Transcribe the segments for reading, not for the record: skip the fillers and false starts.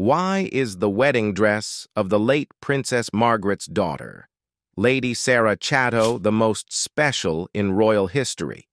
Why is the wedding dress of the late Princess Margaret's daughter, Lady Sarah Chatto, the most special in royal history?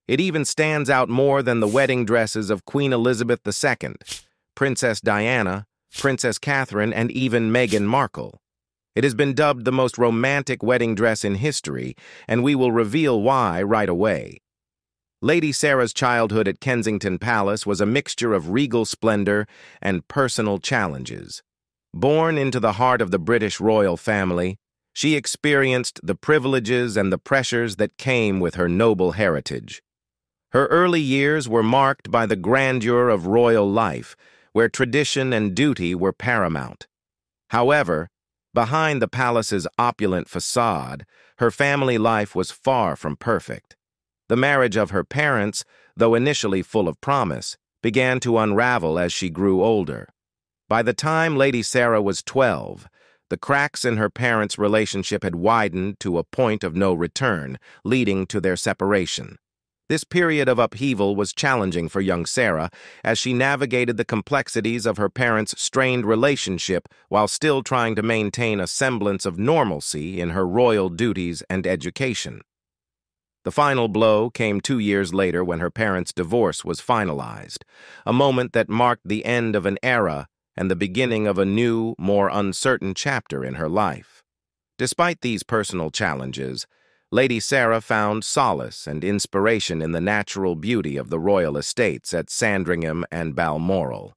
It even stands out more than the wedding dresses of Queen Elizabeth II, Princess Diana, Princess Catherine, and even Meghan Markle. It has been dubbed the most romantic wedding dress in history, and we will reveal why right away. Lady Sarah's childhood at Kensington Palace was a mixture of regal splendor and personal challenges. Born into the heart of the British royal family, she experienced the privileges and the pressures that came with her noble heritage. Her early years were marked by the grandeur of royal life, where tradition and duty were paramount. However, behind the palace's opulent facade, her family life was far from perfect. The marriage of her parents, though initially full of promise, began to unravel as she grew older. By the time Lady Sarah was 12, the cracks in her parents' relationship had widened to a point of no return, leading to their separation. This period of upheaval was challenging for young Sarah as she navigated the complexities of her parents' strained relationship while still trying to maintain a semblance of normalcy in her royal duties and education. The final blow came 2 years later when her parents' divorce was finalized, a moment that marked the end of an era and the beginning of a new, more uncertain chapter in her life. Despite these personal challenges, Lady Sarah found solace and inspiration in the natural beauty of the royal estates at Sandringham and Balmoral.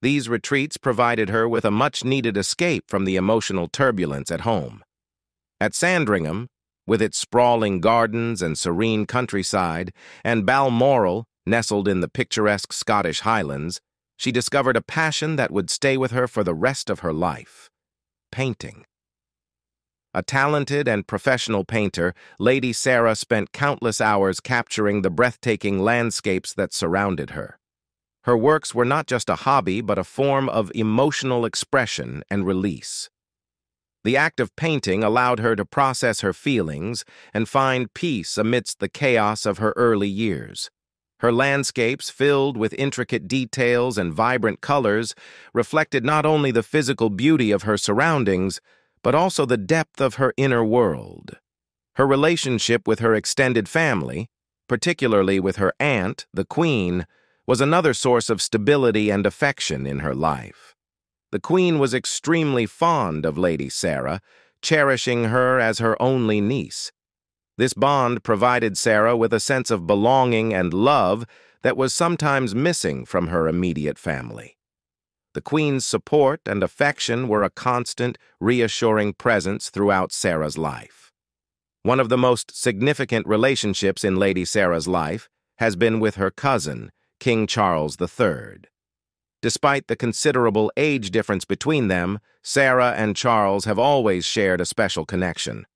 These retreats provided her with a much-needed escape from the emotional turbulence at home. At Sandringham, with its sprawling gardens and serene countryside, and Balmoral, nestled in the picturesque Scottish Highlands, she discovered a passion that would stay with her for the rest of her life: painting. A talented and professional painter, Lady Sarah spent countless hours capturing the breathtaking landscapes that surrounded her. Her works were not just a hobby, but a form of emotional expression and release. The act of painting allowed her to process her feelings and find peace amidst the chaos of her early years. Her landscapes, filled with intricate details and vibrant colors, reflected not only the physical beauty of her surroundings, but also the depth of her inner world. Her relationship with her extended family, particularly with her aunt, the Queen, was another source of stability and affection in her life. The Queen was extremely fond of Lady Sarah, cherishing her as her only niece. This bond provided Sarah with a sense of belonging and love that was sometimes missing from her immediate family. The Queen's support and affection were a constant, reassuring presence throughout Sarah's life. One of the most significant relationships in Lady Sarah's life has been with her cousin, King Charles III. Despite the considerable age difference between them, Sarah and Charles have always shared a special connection.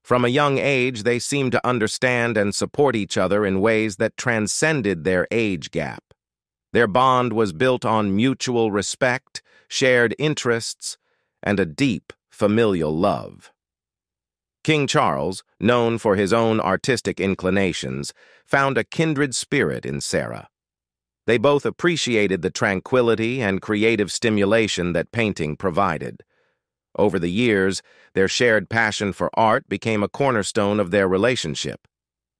From a young age, they seemed to understand and support each other in ways that transcended their age gap. Their bond was built on mutual respect, shared interests, and a deep, familial love. King Charles, known for his own artistic inclinations, found a kindred spirit in Sarah. They both appreciated the tranquility and creative stimulation that painting provided. Over the years, their shared passion for art became a cornerstone of their relationship.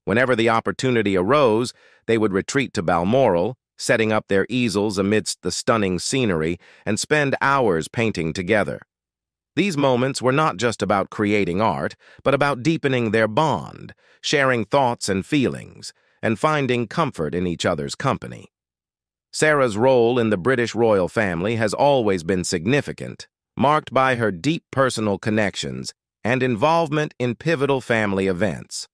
Whenever the opportunity arose, they would retreat to Balmoral, setting up their easels amidst the stunning scenery, and spend hours painting together. These moments were not just about creating art, but about deepening their bond, sharing thoughts and feelings, and finding comfort in each other's company. Sarah's role in the British royal family has always been significant, marked by her deep personal connections and involvement in pivotal family events.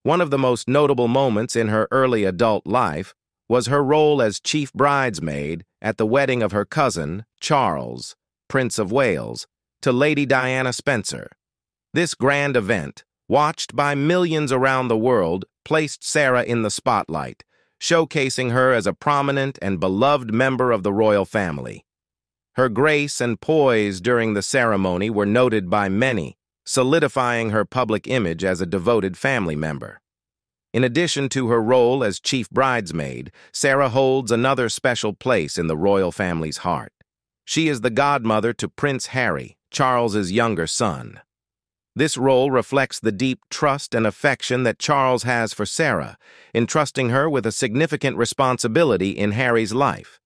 One of the most notable moments in her early adult life was her role as chief bridesmaid at the wedding of her cousin, Charles, Prince of Wales, to Lady Diana Spencer. This grand event, watched by millions around the world, placed Sarah in the spotlight, showcasing her as a prominent and beloved member of the royal family. Her grace and poise during the ceremony were noted by many, solidifying her public image as a devoted family member. In addition to her role as chief bridesmaid, Sarah holds another special place in the royal family's heart. She is the godmother to Prince Harry, Charles's younger son. This role reflects the deep trust and affection that Charles has for Sarah, entrusting her with a significant responsibility in Harry's life.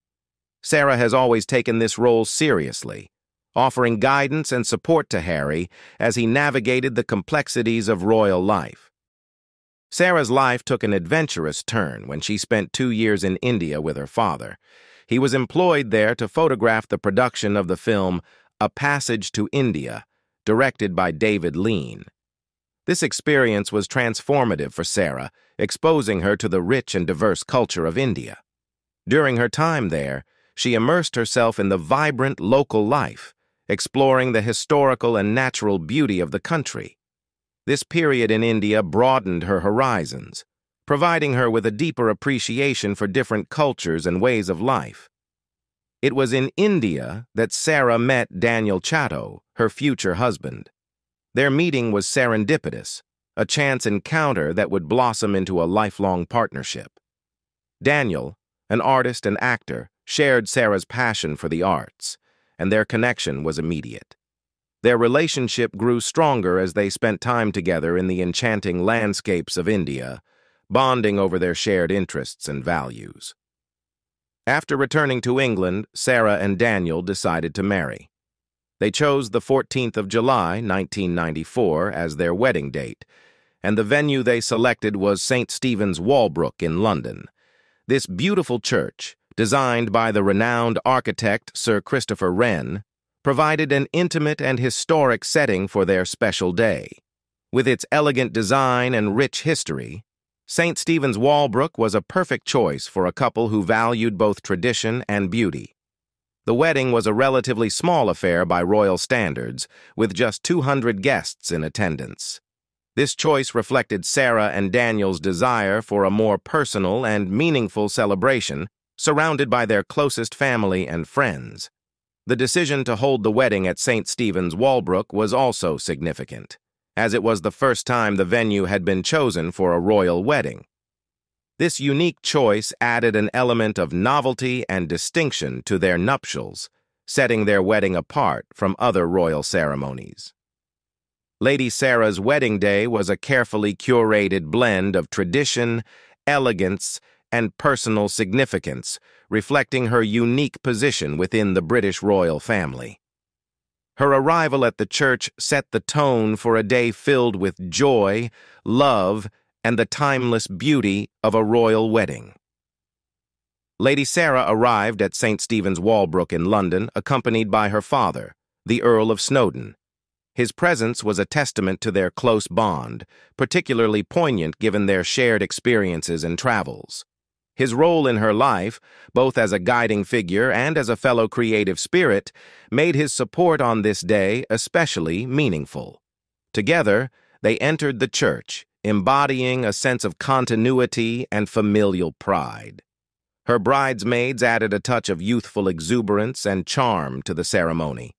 Sarah has always taken this role seriously, offering guidance and support to Harry as he navigated the complexities of royal life. Sarah's life took an adventurous turn when she spent 2 years in India with her father. He was employed there to photograph the production of the film A Passage to India, directed by David Lean. This experience was transformative for Sarah, exposing her to the rich and diverse culture of India. During her time there, she immersed herself in the vibrant local life, exploring the historical and natural beauty of the country. This period in India broadened her horizons, providing her with a deeper appreciation for different cultures and ways of life. It was in India that Sarah met Daniel Chatto, her future husband. Their meeting was serendipitous, a chance encounter that would blossom into a lifelong partnership. Daniel, an artist and actor, shared Sarah's passion for the arts, and their connection was immediate. Their relationship grew stronger as they spent time together in the enchanting landscapes of India, bonding over their shared interests and values. After returning to England, Sarah and Daniel decided to marry. They chose the 14th of July, 1994, as their wedding date, and the venue they selected was St. Stephen's Walbrook in London. This beautiful church, designed by the renowned architect Sir Christopher Wren, provided an intimate and historic setting for their special day. With its elegant design and rich history, St. Stephen's Walbrook was a perfect choice for a couple who valued both tradition and beauty. The wedding was a relatively small affair by royal standards, with just 200 guests in attendance. This choice reflected Sarah and Daniel's desire for a more personal and meaningful celebration, surrounded by their closest family and friends. The decision to hold the wedding at St. Stephen's Walbrook was also significant, as it was the first time the venue had been chosen for a royal wedding. This unique choice added an element of novelty and distinction to their nuptials, setting their wedding apart from other royal ceremonies. Lady Sarah's wedding day was a carefully curated blend of tradition, elegance, and personal significance, reflecting her unique position within the British royal family. Her arrival at the church set the tone for a day filled with joy, love, and the timeless beauty of a royal wedding. Lady Sarah arrived at St. Stephen's Walbrook in London, accompanied by her father, the Earl of Snowdon. His presence was a testament to their close bond, particularly poignant given their shared experiences and travels. His role in her life, both as a guiding figure and as a fellow creative spirit, made his support on this day especially meaningful. Together, they entered the church, embodying a sense of continuity and familial pride. Her bridesmaids added a touch of youthful exuberance and charm to the ceremony.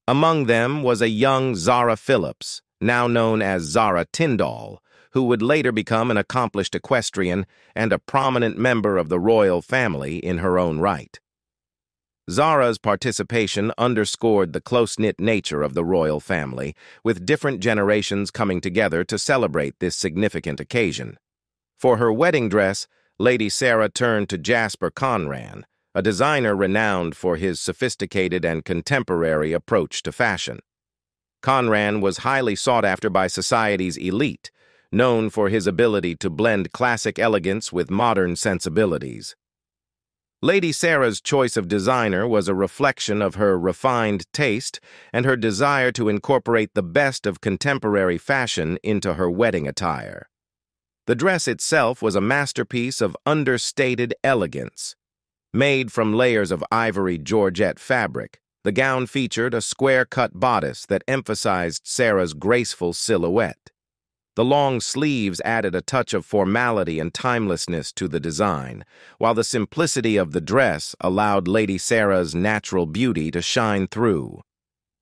Among them was a young Zara Phillips, now known as Zara Tyndall, who would later become an accomplished equestrian and a prominent member of the royal family in her own right. Zara's participation underscored the close-knit nature of the royal family, with different generations coming together to celebrate this significant occasion. For her wedding dress, Lady Sarah turned to Jasper Conran, a designer renowned for his sophisticated and contemporary approach to fashion. Conran was highly sought after by society's elite, known for his ability to blend classic elegance with modern sensibilities. Lady Sarah's choice of designer was a reflection of her refined taste and her desire to incorporate the best of contemporary fashion into her wedding attire. The dress itself was a masterpiece of understated elegance. Made from layers of ivory georgette fabric, the gown featured a square-cut bodice that emphasized Sarah's graceful silhouette. The long sleeves added a touch of formality and timelessness to the design, while the simplicity of the dress allowed Lady Sarah's natural beauty to shine through.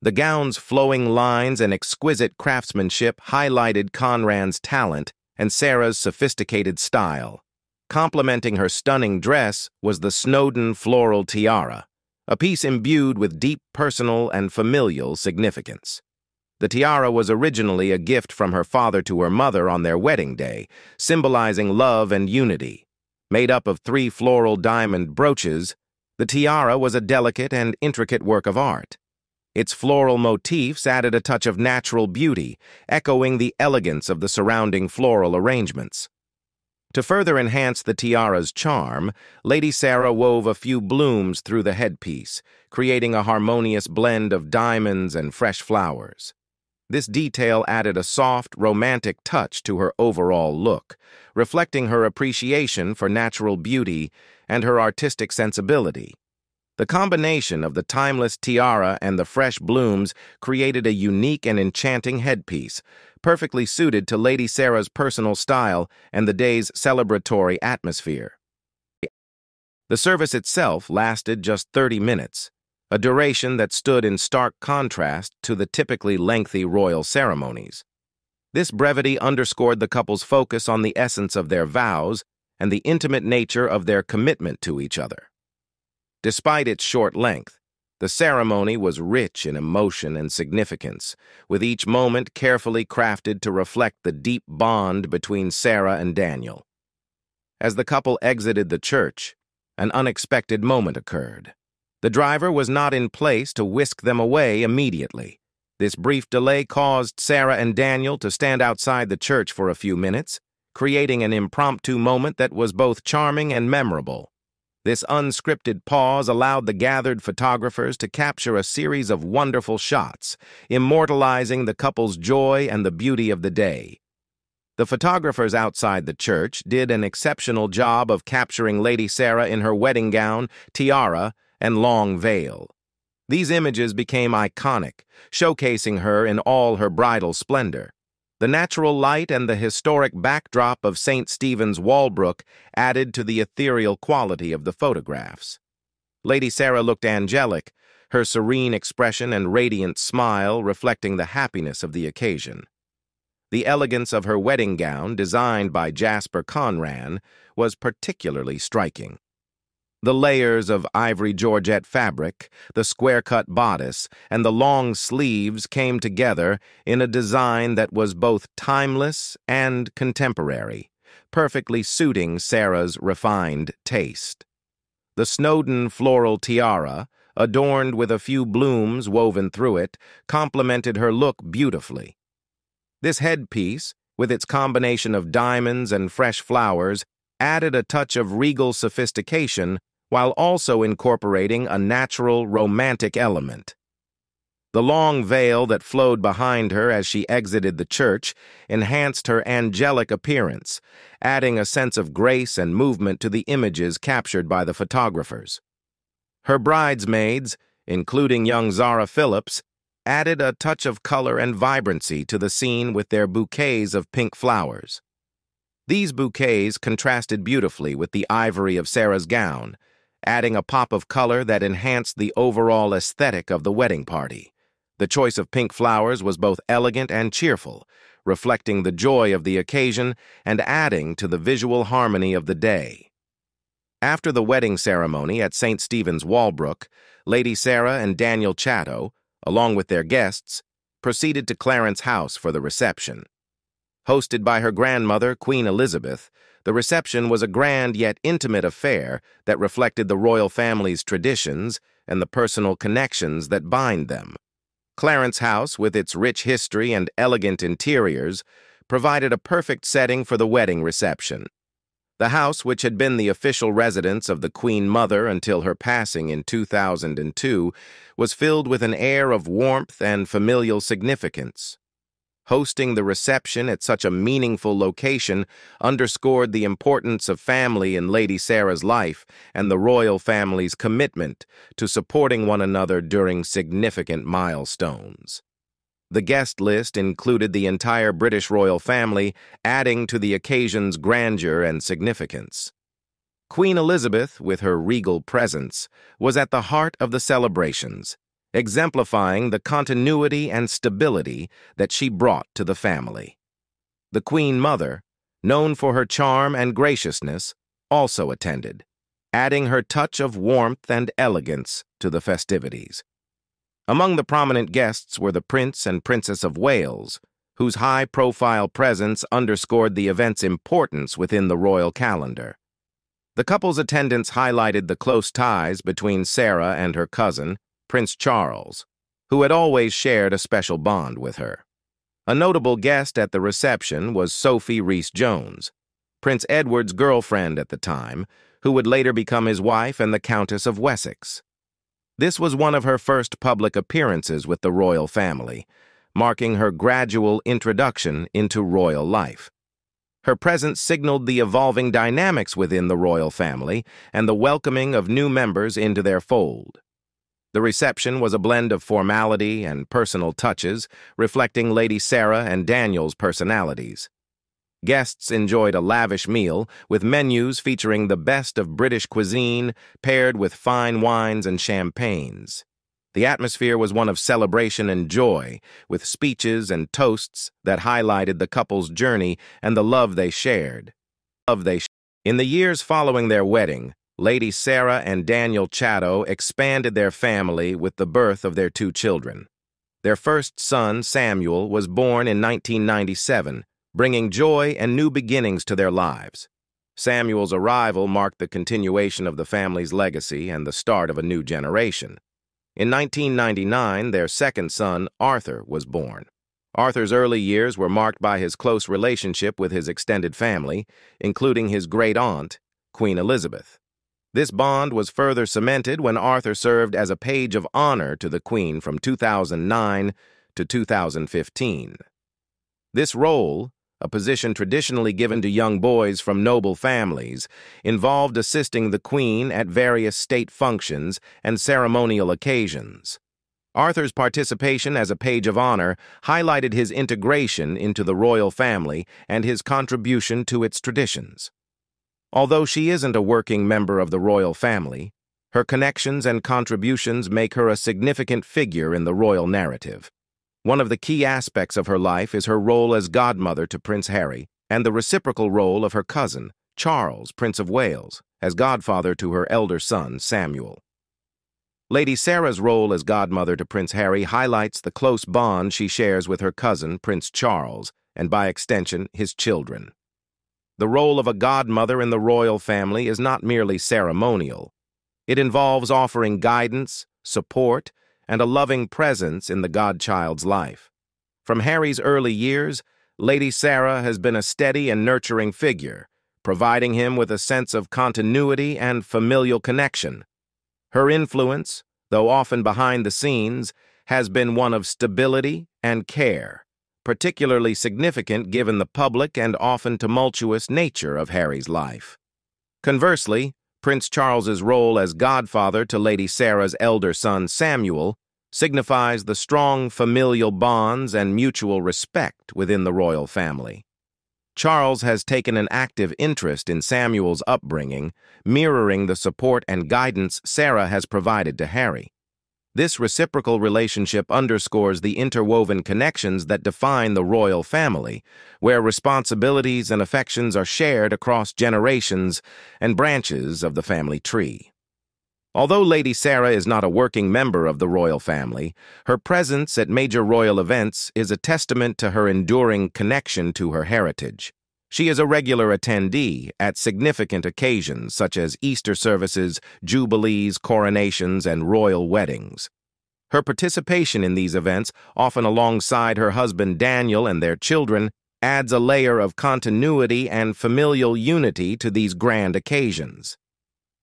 The gown's flowing lines and exquisite craftsmanship highlighted Conran's talent and Sarah's sophisticated style. Complementing her stunning dress was the Snowdon floral tiara, a piece imbued with deep personal and familial significance. The tiara was originally a gift from her father to her mother on their wedding day, symbolizing love and unity. Made up of 3 floral diamond brooches, the tiara was a delicate and intricate work of art. Its floral motifs added a touch of natural beauty, echoing the elegance of the surrounding floral arrangements. To further enhance the tiara's charm, Lady Sarah wove a few blooms through the headpiece, creating a harmonious blend of diamonds and fresh flowers. This detail added a soft, romantic touch to her overall look, reflecting her appreciation for natural beauty and her artistic sensibility. The combination of the timeless tiara and the fresh blooms created a unique and enchanting headpiece, perfectly suited to Lady Sarah's personal style and the day's celebratory atmosphere. The service itself lasted just 30 minutes, a duration that stood in stark contrast to the typically lengthy royal ceremonies. This brevity underscored the couple's focus on the essence of their vows and the intimate nature of their commitment to each other. Despite its short length, the ceremony was rich in emotion and significance, with each moment carefully crafted to reflect the deep bond between Sarah and Daniel. As the couple exited the church, an unexpected moment occurred. The driver was not in place to whisk them away immediately. This brief delay caused Sarah and Daniel to stand outside the church for a few minutes, creating an impromptu moment that was both charming and memorable. This unscripted pause allowed the gathered photographers to capture a series of wonderful shots, immortalizing the couple's joy and the beauty of the day. The photographers outside the church did an exceptional job of capturing Lady Sarah in her wedding gown, tiara, and long veil. These images became iconic, showcasing her in all her bridal splendor. The natural light and the historic backdrop of St. Stephen's Walbrook added to the ethereal quality of the photographs. Lady Sarah looked angelic, her serene expression and radiant smile reflecting the happiness of the occasion. The elegance of her wedding gown, designed by Jasper Conran, was particularly striking. The layers of ivory georgette fabric, the square-cut bodice, and the long sleeves came together in a design that was both timeless and contemporary, perfectly suiting Sarah's refined taste. The Snowdon floral tiara, adorned with a few blooms woven through it, complemented her look beautifully. This headpiece, with its combination of diamonds and fresh flowers, added a touch of regal sophistication while also incorporating a natural, romantic element. The long veil that flowed behind her as she exited the church enhanced her angelic appearance, adding a sense of grace and movement to the images captured by the photographers. Her bridesmaids, including young Zara Phillips, added a touch of color and vibrancy to the scene with their bouquets of pink flowers. These bouquets contrasted beautifully with the ivory of Sarah's gown, adding a pop of color that enhanced the overall aesthetic of the wedding party. The choice of pink flowers was both elegant and cheerful, reflecting the joy of the occasion and adding to the visual harmony of the day. After the wedding ceremony at St. Stephen's Walbrook, Lady Sarah and Daniel Chatto, along with their guests, proceeded to Clarence House for the reception. Hosted by her grandmother, Queen Elizabeth, the reception was a grand yet intimate affair that reflected the royal family's traditions and the personal connections that bind them. Clarence House, with its rich history and elegant interiors, provided a perfect setting for the wedding reception. The house, which had been the official residence of the Queen Mother until her passing in 2002, was filled with an air of warmth and familial significance. Hosting the reception at such a meaningful location underscored the importance of family in Lady Sarah's life and the royal family's commitment to supporting one another during significant milestones. The guest list included the entire British royal family, adding to the occasion's grandeur and significance. Queen Elizabeth, with her regal presence, was at the heart of the celebrations, exemplifying the continuity and stability that she brought to the family. The Queen Mother, known for her charm and graciousness, also attended, adding her touch of warmth and elegance to the festivities. Among the prominent guests were the Prince and Princess of Wales, whose high-profile presence underscored the event's importance within the royal calendar. The couple's attendance highlighted the close ties between Sarah and her cousin, Prince Charles, who had always shared a special bond with her. A notable guest at the reception was Sophie Rhys-Jones, Prince Edward's girlfriend at the time, who would later become his wife and the Countess of Wessex. This was one of her first public appearances with the royal family, marking her gradual introduction into royal life. Her presence signaled the evolving dynamics within the royal family and the welcoming of new members into their fold. The reception was a blend of formality and personal touches, reflecting Lady Sarah and Daniel's personalities. Guests enjoyed a lavish meal, with menus featuring the best of British cuisine paired with fine wines and champagnes. The atmosphere was one of celebration and joy, with speeches and toasts that highlighted the couple's journey and the love they shared. In the years following their wedding, Lady Sarah and Daniel Chatto expanded their family with the birth of their two children. Their first son, Samuel, was born in 1997, bringing joy and new beginnings to their lives. Samuel's arrival marked the continuation of the family's legacy and the start of a new generation. In 1999, their second son, Arthur, was born. Arthur's early years were marked by his close relationship with his extended family, including his great-aunt, Queen Elizabeth. This bond was further cemented when Arthur served as a page of honor to the Queen from 2009 to 2015. This role, a position traditionally given to young boys from noble families, involved assisting the Queen at various state functions and ceremonial occasions. Arthur's participation as a page of honor highlighted his integration into the royal family and his contribution to its traditions. Although she isn't a working member of the royal family, her connections and contributions make her a significant figure in the royal narrative. One of the key aspects of her life is her role as godmother to Prince Harry and the reciprocal role of her cousin, Charles, Prince of Wales, as godfather to her elder son, Samuel. Lady Sarah's role as godmother to Prince Harry highlights the close bond she shares with her cousin, Prince Charles, and by extension, his children. The role of a godmother in the royal family is not merely ceremonial. It involves offering guidance, support, and a loving presence in the godchild's life. From Harry's early years, Lady Sarah has been a steady and nurturing figure, providing him with a sense of continuity and familial connection. Her influence, though often behind the scenes, has been one of stability and care, particularly significant given the public and often tumultuous nature of Harry's life. Conversely, Prince Charles's role as godfather to Lady Sarah's elder son Samuel signifies the strong familial bonds and mutual respect within the royal family. Charles has taken an active interest in Samuel's upbringing, mirroring the support and guidance Sarah has provided to Harry. This reciprocal relationship underscores the interwoven connections that define the royal family, where responsibilities and affections are shared across generations and branches of the family tree. Although Lady Sarah is not a working member of the royal family, her presence at major royal events is a testament to her enduring connection to her heritage. She is a regular attendee at significant occasions such as Easter services, jubilees, coronations, and royal weddings. Her participation in these events, often alongside her husband Daniel and their children, adds a layer of continuity and familial unity to these grand occasions.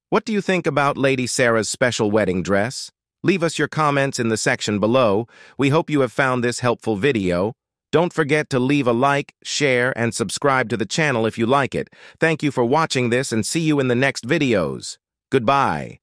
What do you think about Lady Sarah's special wedding dress? Leave us your comments in the section below. We hope you have found this helpful video. Don't forget to leave a like, share, and subscribe to the channel if you like it. Thank you for watching this and see you in the next videos. Goodbye.